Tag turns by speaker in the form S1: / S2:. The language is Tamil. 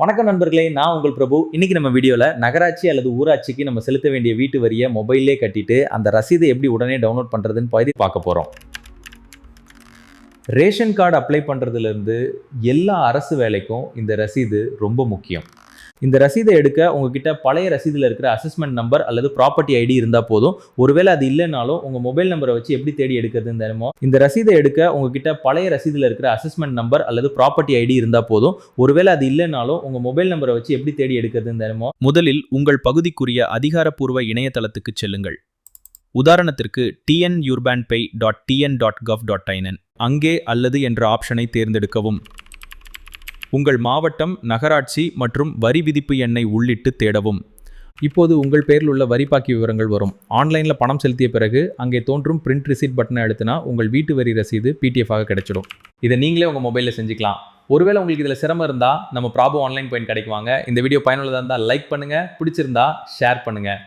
S1: வணக்கம் நண்பர்களே, நான் உங்கள் பிரபு. இன்னைக்கு நம்ம வீடியோல நகராட்சி அல்லது ஊராட்சிக்கு நம்ம செலுத்த வேண்டிய வீட்டு வரியை மொபைல்லே கட்டிட்டு அந்த ரசீதை எப்படி உடனே டவுன்லோட் பண்றதுன்னு பத்தி பார்க்க போறோம். ரேஷன் கார்டு அப்ளை பண்றதுல இருந்து எல்லா அரசு வேலைக்கும் இந்த ரசீது ரொம்ப முக்கியம். இந்த ரசீதை எடுக்க உங்ககிட்ட பழைய ரசீதில் இருக்கிற அசஸ்மெண்ட் நம்பர் அல்லது ப்ராப்பர்ட்டி ஐடி இருந்தால் போதும். ஒருவேளை அது இல்லைனாலும் உங்கள் மொபைல் நம்பரை வச்சு எப்படி தேடி எடுக்கிறதுன்னு தெரியுமோ. இந்த ரசீதை எடுக்க உங்ககிட்ட பழைய ரசீதில் இருக்கிற அசஸ்மெண்ட் நம்பர் அல்லது ப்ராப்பர்ட்டி ஐடி இருந்தால் போதும். ஒருவேளை அது இல்லைனாலும் உங்கள் மொபைல் நம்பரை வச்சு எப்படி தேடி எடுக்கிறதுன்னு தெரியுமோ.
S2: முதலில் உங்கள் பகுதிக்குரிய அதிகாரப்பூர்வ இணையதளத்துக்கு செல்லுங்கள். உதாரணத்திற்கு tnurbanpay.tn.gov.in அங்கே அல்லது என்ற ஆப்ஷனை தேர்ந்தெடுக்கவும். உங்கள் மாவட்டம், நகராட்சி மற்றும் வரி விதிப்பு எண்ணை உள்ளிட்டு தேடவும்.
S1: இப்போது உங்கள் பேரில் உள்ள வரி பாக்கி விவரங்கள் வரும். ஆன்லைனில் பணம் செலுத்திய பிறகு அங்கே தோன்றும் பிரிண்ட் ரிசீட் பட்டனை அழுத்தினா உங்கள் வீட்டு வரி ரசீது PDF ஆக கிடைச்சிடும். இதை நீங்களே உங்கள் மொபைலில் செஞ்சுக்கலாம். ஒருவேளை உங்களுக்கு இதில் சிரமம் இருந்தால் நம்ம ப்ராபு ஆன்லைன் பாயிண்ட் கிடைக்குவாங்க. இந்த வீடியோ பயனுள்ளதாக இருந்தால் லைக் பண்ணுங்கள், பிடிச்சிருந்தா ஷேர் பண்ணுங்கள்.